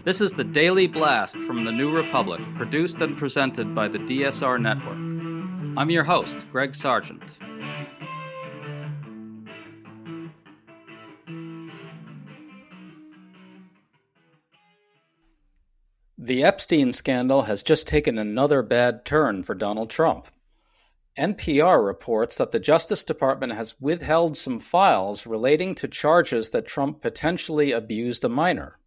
This is the Daily Blast from the New Republic, produced and presented by the DSR Network. I'm your host, Greg Sargent. The Epstein scandal has just taken another bad turn for Donald Trump. NPR reports that the Justice Department has withheld some files relating to charges that Trump potentially abused a minor.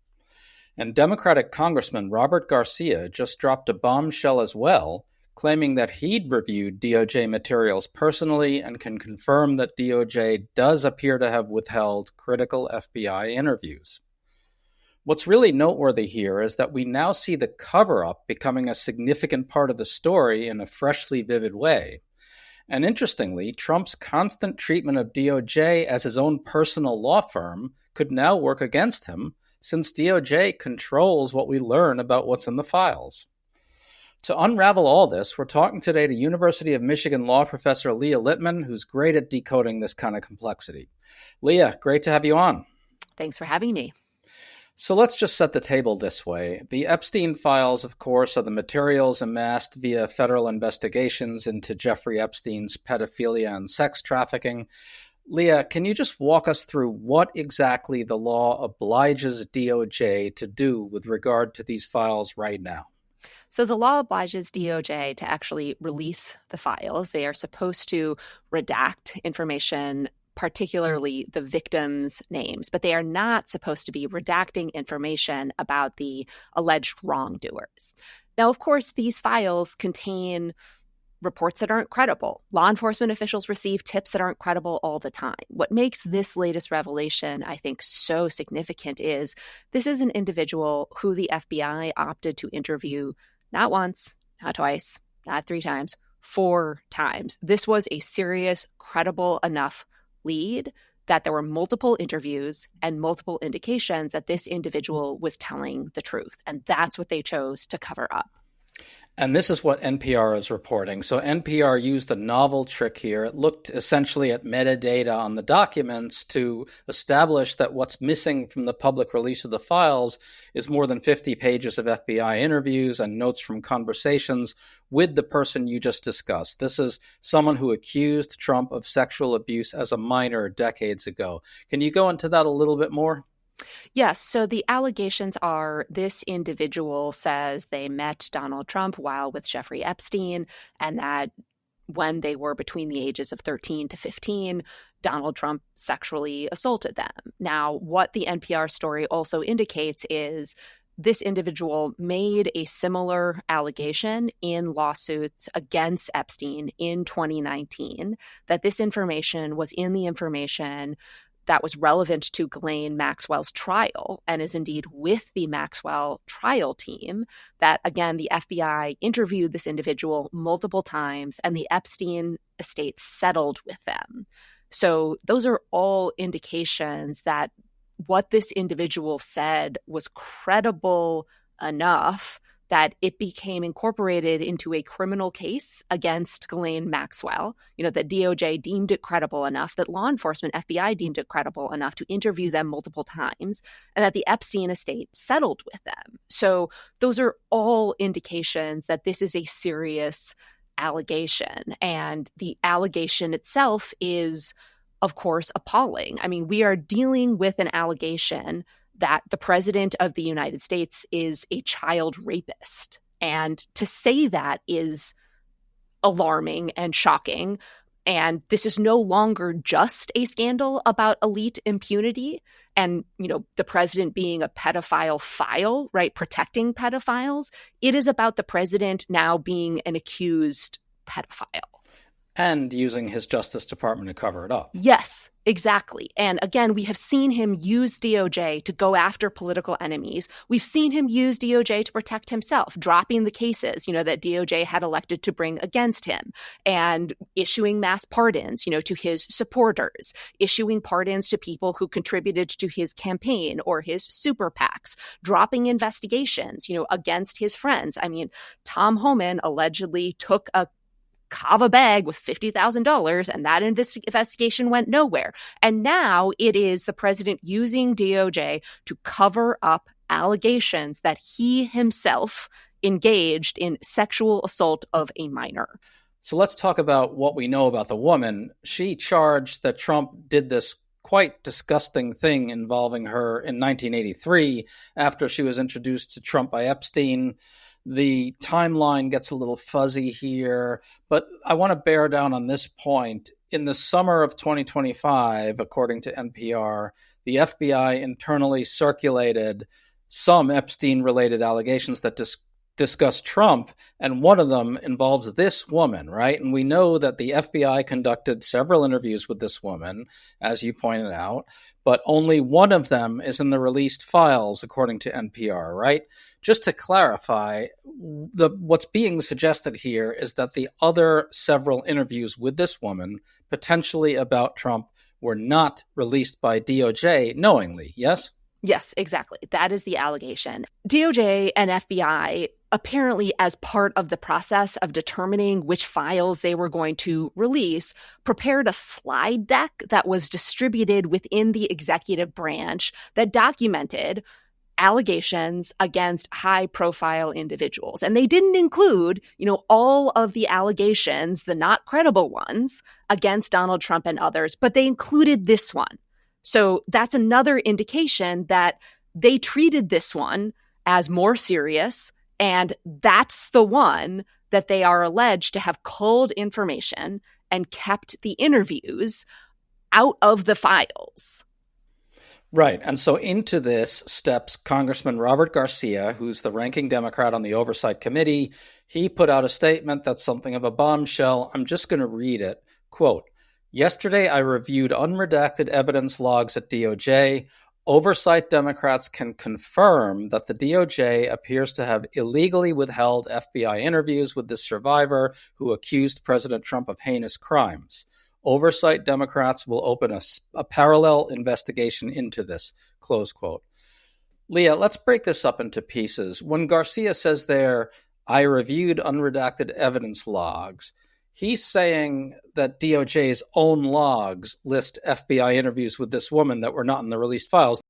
And Democratic Congressman Robert Garcia just dropped a bombshell as well, claiming that he'd reviewed DOJ materials personally and can confirm that DOJ does appear to have withheld critical FBI interviews. What's really noteworthy here is that we now see the cover-up becoming a significant part of the story in a freshly vivid way. And interestingly, Trump's constant treatment of DOJ as his own personal law firm could now work against him, since DOJ controls what we learn about what's in the files. To unravel all this, we're talking today to University of Michigan law professor Leah Littman, who's great at decoding this kind of complexity. Leah, great to have you on. Thanks for having me. So let's just set the table this way. The Epstein files, of course, are the materials amassed via federal investigations into Jeffrey Epstein's pedophilia and sex trafficking. Leah, can you just walk us through what exactly the law obliges DOJ to do with regard to these files right now? So the law obliges DOJ to actually release the files. They are supposed to redact information, particularly the victims' names, but they are not supposed to be redacting information about the alleged wrongdoers. Now, of course, these files contain reports that aren't credible. Law enforcement officials receive tips that aren't credible all the time. What makes this latest revelation, I think, so significant is this is an individual who the FBI opted to interview not once, not twice, not 3 times, 4 times. This was a serious, credible enough lead that there were multiple interviews and multiple indications that this individual was telling the truth. And that's what they chose to cover up. And this is what NPR is reporting. So NPR used a novel trick here. It looked essentially at metadata on the documents to establish that what's missing from the public release of the files is more than 50 pages of FBI interviews and notes from conversations with the person you just discussed. This is someone who accused Trump of sexual abuse as a minor decades ago. Can you go into that a little bit more? Yes. So the allegations are this individual says they met Donald Trump while with Jeffrey Epstein, and that when they were between the ages of 13 to 15, Donald Trump sexually assaulted them. Now, what the NPR story also indicates is this individual made a similar allegation in lawsuits against Epstein in 2019, that this information was in the information that was relevant to Ghislaine Maxwell's trial and is indeed with the Maxwell trial team, that, again, the FBI interviewed this individual multiple times and the Epstein estate settled with them. So those are all indications that what this individual said was credible enough that it became incorporated into a criminal case against Ghislaine Maxwell, that DOJ deemed it credible enough, that law enforcement, FBI deemed it credible enough to interview them multiple times, and that the Epstein estate settled with them. So those are all indications that this is a serious allegation. And the allegation itself is, of course, appalling. I mean, we are dealing with an allegation that the president of the United States is a child rapist. And to say that is alarming and shocking. And this is no longer just a scandal about elite impunity and, the president being a pedophile file, right, protecting pedophiles. It is about the president now being an accused pedophile. And using his Justice Department to cover it up. Yes, exactly. And again, we have seen him use DOJ to go after political enemies. We've seen him use DOJ to protect himself, dropping the cases, that DOJ had elected to bring against him, and issuing mass pardons, to his supporters, issuing pardons to people who contributed to his campaign or his super PACs, dropping investigations, against his friends. I mean, Tom Homan allegedly took a Kava bag with $50,000, and that investigation went nowhere. And now it is the president using DOJ to cover up allegations that he himself engaged in sexual assault of a minor. So let's talk about what we know about the woman. She charged that Trump did this quite disgusting thing involving her in 1983 after she was introduced to Trump by Epstein. The timeline gets a little fuzzy here, but I want to bear down on this point. In the summer of 2025, according to NPR, the FBI internally circulated some Epstein-related allegations that discuss Trump, and one of them involves this woman, right? And we know that the FBI conducted several interviews with this woman, as you pointed out, but only one of them is in the released files, according to NPR, right? Just to clarify, what's being suggested here is that the other several interviews with this woman, potentially about Trump, were not released by DOJ knowingly, yes? Yes, exactly. That is the allegation. DOJ and FBI, apparently as part of the process of determining which files they were going to release, prepared a slide deck that was distributed within the executive branch that documented allegations against high-profile individuals. And they didn't include, all of the allegations, the not credible ones, against Donald Trump and others, but they included this one. So that's another indication that they treated this one as more serious, and that's the one that they are alleged to have culled information and kept the interviews out of the files. Right. And so into this steps Congressman Robert Garcia, who's the ranking Democrat on the Oversight Committee. He put out a statement that's something of a bombshell. I'm just going to read it. Quote, "Yesterday, I reviewed unredacted evidence logs at DOJ. Oversight Democrats can confirm that the DOJ appears to have illegally withheld FBI interviews with the survivor who accused President Trump of heinous crimes. Oversight Democrats will open a parallel investigation into this," close quote. Leah, let's break this up into pieces. When Garcia says there, "I reviewed unredacted evidence logs," he's saying that DOJ's own logs list FBI interviews with this woman that were not in the released files,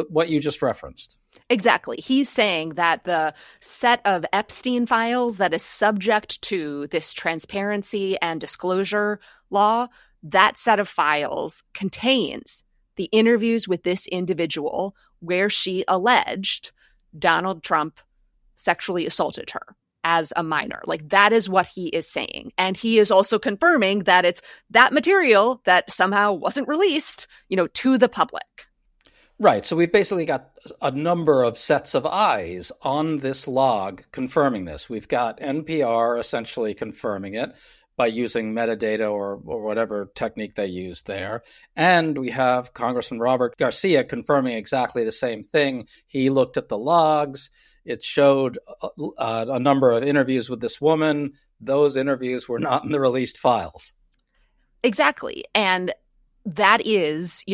what you just referenced. Exactly. He's saying that the set of Epstein files that is subject to this transparency and disclosure law, that set of files contains the interviews with this individual where she alleged Donald Trump sexually assaulted her as a minor. Like, that is what he is saying. And he is also confirming that it's that material that somehow wasn't released, to the public. Right. So we've basically got a number of sets of eyes on this log confirming this. We've got NPR essentially confirming it by using metadata or whatever technique they use there. And we have Congressman Robert Garcia confirming exactly the same thing. He looked at the logs. It showed a number of interviews with this woman. Those interviews were not in the released files. Exactly. And that is,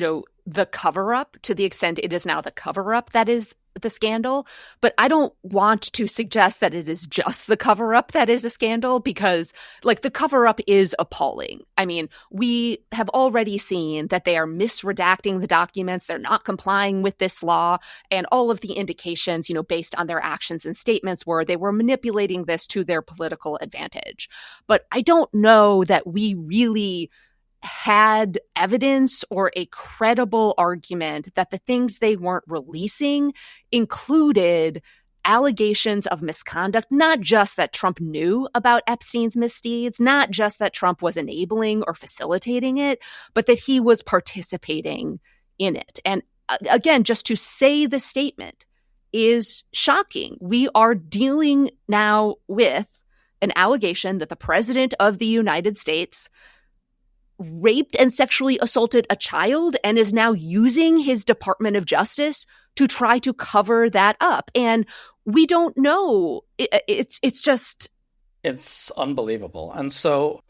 the cover-up, to the extent it is now the cover-up that is the scandal. But I don't want to suggest that it is just the cover-up that is a scandal, because the cover-up is appalling. I mean, we have already seen that they are misredacting the documents. They're not complying with this law. And all of the indications, based on their actions and statements, were they were manipulating this to their political advantage. But I don't know that we really had evidence or a credible argument that the things they weren't releasing included allegations of misconduct, not just that Trump knew about Epstein's misdeeds, not just that Trump was enabling or facilitating it, but that he was participating in it. And again, just to say the statement is shocking. We are dealing now with an allegation that the president of the United States raped and sexually assaulted a child and is now using his Department of Justice to try to cover that up. And we don't know. It's unbelievable. And so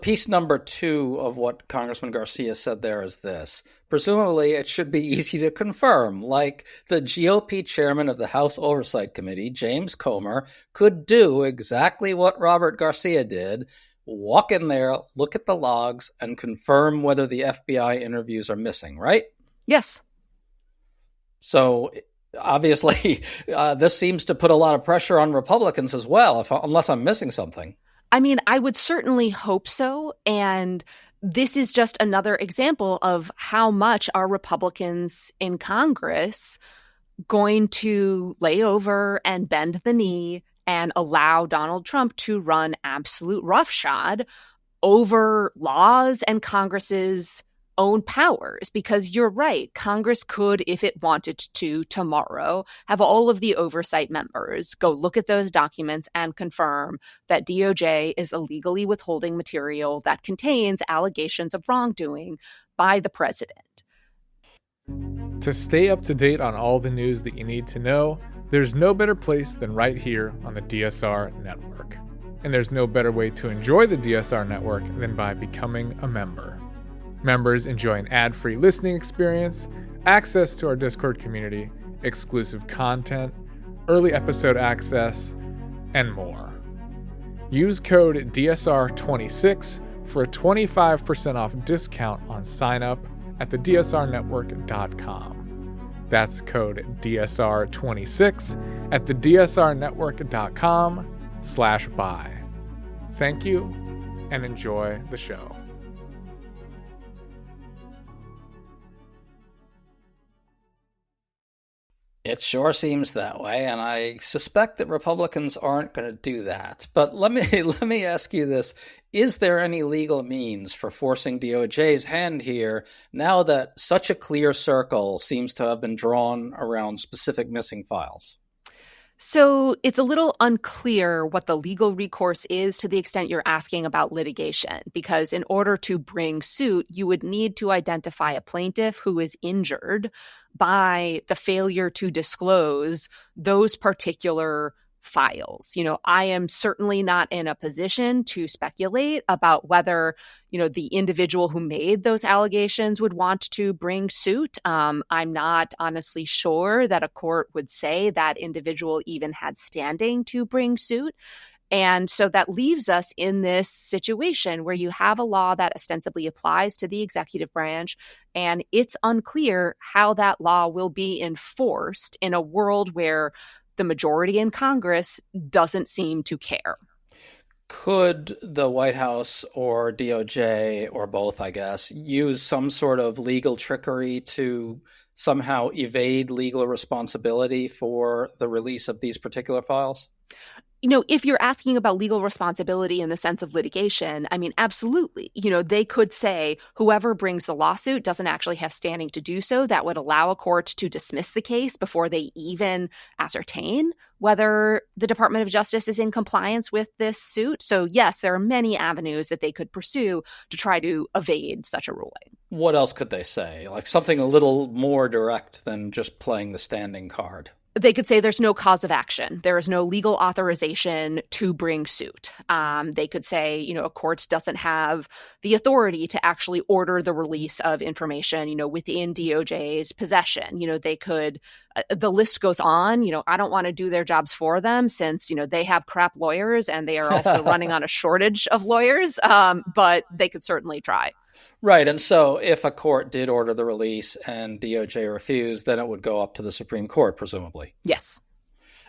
piece number 2 of what Congressman Garcia said there is this. Presumably, it should be easy to confirm, like the GOP chairman of the House Oversight Committee, James Comer, could do exactly what Robert Garcia did: walk in there, look at the logs, and confirm whether the FBI interviews are missing, right? Yes. So Obviously, this seems to put a lot of pressure on Republicans as well, unless I'm missing something. I mean, I would certainly hope so. And this is just another example of how much are Republicans in Congress going to lay over and bend the knee and allow Donald Trump to run absolute roughshod over laws and Congress's own powers. Because you're right, Congress could, if it wanted to, tomorrow, have all of the oversight members go look at those documents and confirm that DOJ is illegally withholding material that contains allegations of wrongdoing by the president. To stay up to date on all the news that you need to know, there's no better place than right here on the DSR network. And there's no better way to enjoy the DSR network than by becoming a member. Members enjoy an ad-free listening experience, access to our Discord community, exclusive content, early episode access, and more. Use code DSR26 for a 25% off discount on sign-up at thedsrnetwork.com. That's code DSR26 at thedsrnetwork.com/buy. Thank you, and enjoy the show. It sure seems that way, and I suspect that Republicans aren't going to do that. But let me ask you this. Is there any legal means for forcing DOJ's hand here now that such a clear circle seems to have been drawn around specific missing files? So it's a little unclear what the legal recourse is to the extent you're asking about litigation, because in order to bring suit, you would need to identify a plaintiff who is injured by the failure to disclose those particular files. I am certainly not in a position to speculate about whether, the individual who made those allegations would want to bring suit. I'm not honestly sure that a court would say that individual even had standing to bring suit. And so that leaves us in this situation where you have a law that ostensibly applies to the executive branch, and it's unclear how that law will be enforced in a world where the majority in Congress doesn't seem to care. Could the White House or DOJ, or both, I guess, use some sort of legal trickery to somehow evade legal responsibility for the release of these particular files? If you're asking about legal responsibility in the sense of litigation, I mean, absolutely. They could say whoever brings the lawsuit doesn't actually have standing to do so. That would allow a court to dismiss the case before they even ascertain whether the Department of Justice is in compliance with this suit. So yes, there are many avenues that they could pursue to try to evade such a ruling. What else could they say? Like something a little more direct than just playing the standing card? They could say there's no cause of action. There is no legal authorization to bring suit. They could say, a court doesn't have the authority to actually order the release of information, within DOJ's possession. They could, the list goes on. I don't want to do their jobs for them since, they have crap lawyers and they are also running on a shortage of lawyers. But they could certainly try. Right. And so if a court did order the release and DOJ refused, then it would go up to the Supreme Court, presumably. Yes.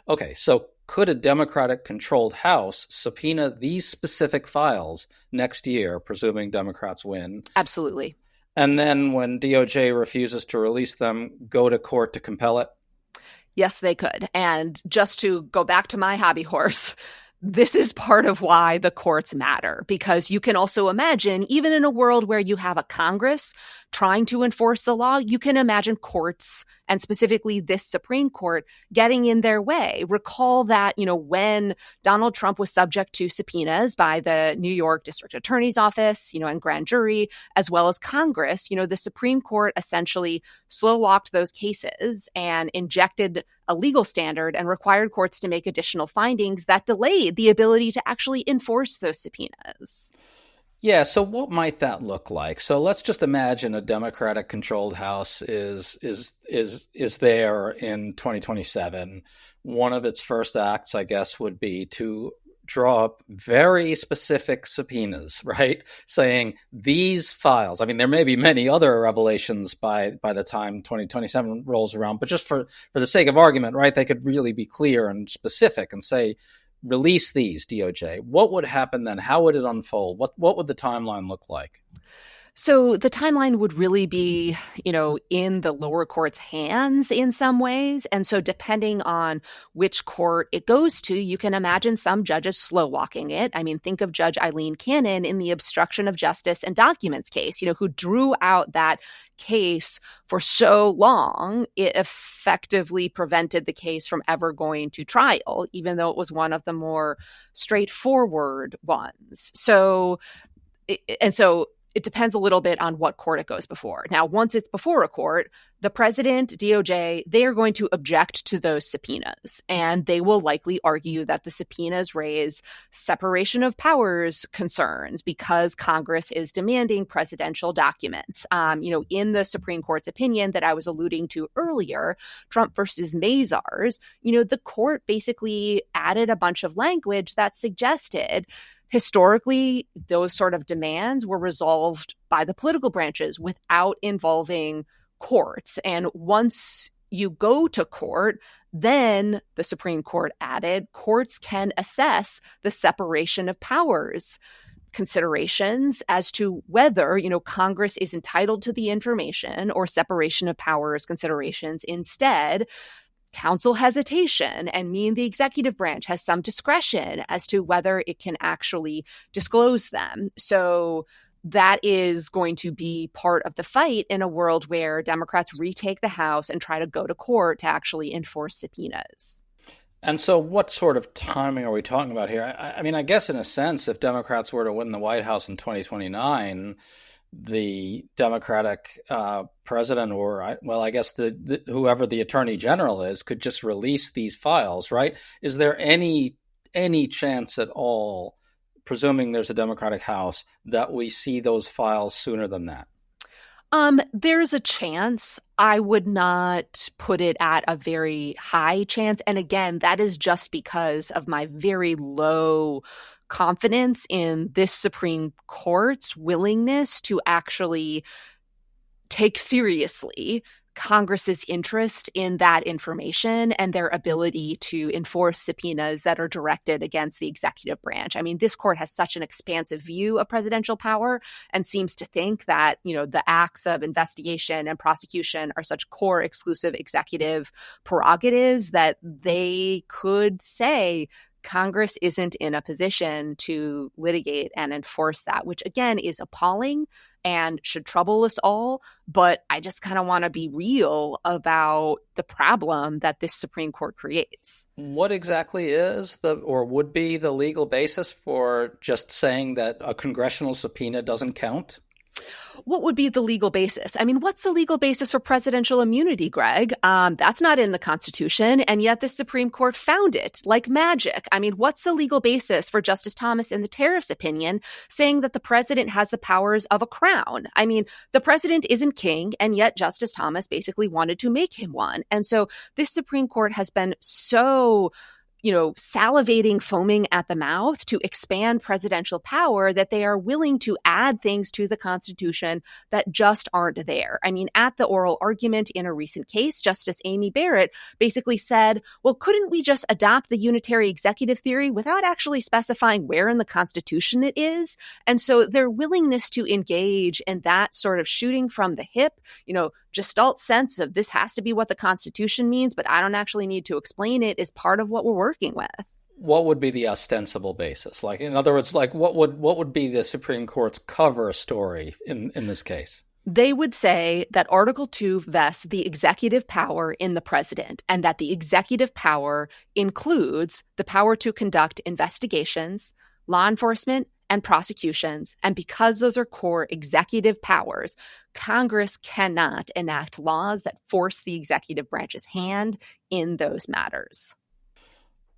Okay. So could a Democratic-controlled House subpoena these specific files next year, presuming Democrats win? Absolutely. And then when DOJ refuses to release them, go to court to compel it? Yes, they could. And just to go back to my hobby horse, this is part of why the courts matter, because you can also imagine, even in a world where you have a Congress trying to enforce the law, you can imagine courts, and specifically this Supreme Court, getting in their way. Recall that, when Donald Trump was subject to subpoenas by the New York District Attorney's Office, and grand jury, as well as Congress, the Supreme Court essentially slow-walked those cases and injected a legal standard and required courts to make additional findings that delayed the ability to actually enforce those subpoenas. Yeah, so what might that look like? So let's just imagine a Democratic-controlled House is there in 2027. One of its first acts, I guess, would be to draw up very specific subpoenas, right? Saying these files, I mean, there may be many other revelations by the time 2027 rolls around, but just for the sake of argument, right, they could really be clear and specific and say, release these, DOJ. What would happen then? How would it unfold? What would the timeline look like? So the timeline would really be, in the lower court's hands in some ways. And so depending on which court it goes to, you can imagine some judges slow walking it. I mean, think of Judge Eileen Cannon in the obstruction of justice and documents case, who drew out that case for so long, it effectively prevented the case from ever going to trial, even though it was one of the more straightforward ones. So it depends a little bit on what court it goes before. Now, once it's before a court, the president, DOJ, they are going to object to those subpoenas. And they will likely argue that the subpoenas raise separation of powers concerns because Congress is demanding presidential documents. In the Supreme Court's opinion that I was alluding to earlier, Trump versus Mazars, the court basically added a bunch of language that suggested historically, those sort of demands were resolved by the political branches without involving courts. And once you go to court, then the Supreme Court added, courts can assess the separation of powers considerations as to whether, Congress is entitled to the information or separation of powers considerations instead. Counsel hesitation and mean the executive branch has some discretion as to whether it can actually disclose them. So that is going to be part of the fight in a world where Democrats retake the House and try to go to court to actually enforce subpoenas. And so what sort of timing are we talking about here? I mean, I guess in a sense, if Democrats were to win the White House in 2029, the Democratic president, or I guess whoever the attorney general is, could just release these files, right? Is there any chance at all, presuming there's a Democratic House, that we see those files sooner than that? There's a chance. I would not put it at a very high chance. And again, that is just because of my very low confidence in this Supreme Court's willingness to actually take seriously Congress's interest in that information and their ability to enforce subpoenas that are directed against the executive branch. I mean, this court has such an expansive view of presidential power and seems to think that, the acts of investigation and prosecution are such core exclusive executive prerogatives that they could say Congress isn't in a position to litigate and enforce that, which again is appalling and should trouble us all. But I just kind of want to be real about the problem that this Supreme Court creates. What exactly is or would be the legal basis for just saying that a congressional subpoena doesn't count? What would be the legal basis? I mean, what's the legal basis for presidential immunity, Greg? That's not in the Constitution, and yet the Supreme Court found it like magic. I mean, what's the legal basis for Justice Thomas in the tariffs opinion saying that the president has the powers of a crown? I mean, the president isn't king, and yet Justice Thomas basically wanted to make him one. And so this Supreme Court has been so salivating, foaming at the mouth to expand presidential power that they are willing to add things to the Constitution that just aren't there. I mean, at the oral argument in a recent case, Justice Amy Barrett basically said, well, couldn't we just adopt the unitary executive theory without actually specifying where in the Constitution it is? And so their willingness to engage in that sort of shooting from the hip, gestalt sense of this has to be what the Constitution means, but I don't actually need to explain it, is part of what we're working with. What would be the ostensible basis? Like, in other words, like what would be the Supreme Court's cover story in this case? They would say that Article 2 vests the executive power in the president, and that the executive power includes the power to conduct investigations, law enforcement, and prosecutions. And because those are core executive powers, Congress cannot enact laws that force the executive branch's hand in those matters.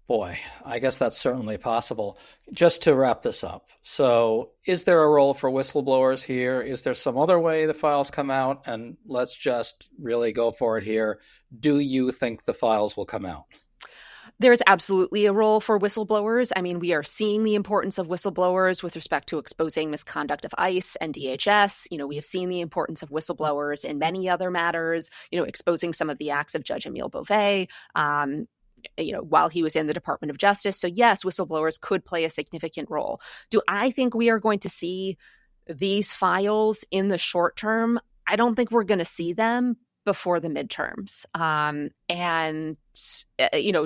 Boy, I guess that's certainly possible. Just to wrap this up, so is there a role for whistleblowers here? Is there some other way the files come out? And let's just really go for it here. Do you think the files will come out? There's absolutely a role for whistleblowers. I mean, we are seeing the importance of whistleblowers with respect to exposing misconduct of ICE and DHS. We have seen the importance of whistleblowers in many other matters, exposing some of the acts of Judge Emile Beauvais, while he was in the Department of Justice. So yes, whistleblowers could play a significant role. Do I think we are going to see these files in the short term? I don't think we're going to see them before the midterms.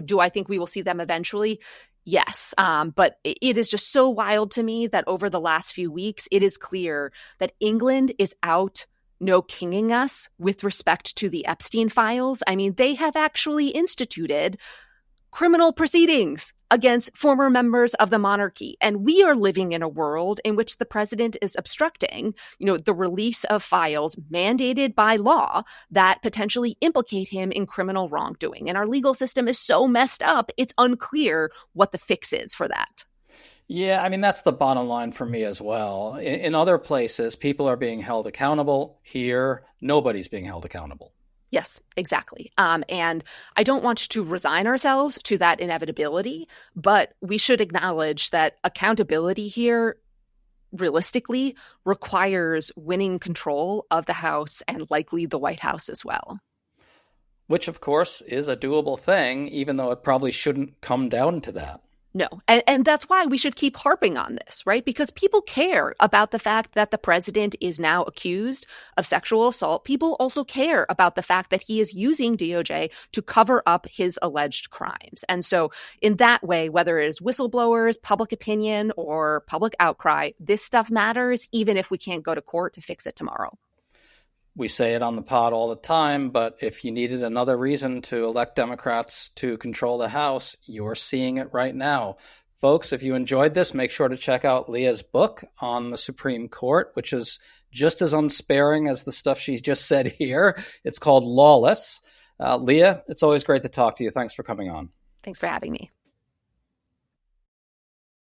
Do I think we will see them eventually? Yes. But it is just so wild to me that over the last few weeks, it is clear that England is out no-kinging us with respect to the Epstein files. I mean, they have actually instituted criminal proceedings against former members of the monarchy. And we are living in a world in which the president is obstructing, the release of files mandated by law that potentially implicate him in criminal wrongdoing. And our legal system is so messed up, it's unclear what the fix is for that. Yeah, I mean, that's the bottom line for me as well. In other places, people are being held accountable. Here, nobody's being held accountable. Yes, exactly. And I don't want to resign ourselves to that inevitability, but we should acknowledge that accountability here realistically requires winning control of the House and likely the White House as well. Which, of course, is a doable thing, even though it probably shouldn't come down to that. No. And that's why we should keep harping on this, right? Because people care about the fact that the president is now accused of sexual assault. People also care about the fact that he is using DOJ to cover up his alleged crimes. And so in that way, whether it is whistleblowers, public opinion, or public outcry, this stuff matters, even if we can't go to court to fix it tomorrow. We say it on the pod all the time, but if you needed another reason to elect Democrats to control the House, you're seeing it right now. Folks, if you enjoyed this, make sure to check out Leah's book on the Supreme Court, which is just as unsparing as the stuff she's just said here. It's called Lawless. Leah, it's always great to talk to you. Thanks for coming on. Thanks for having me.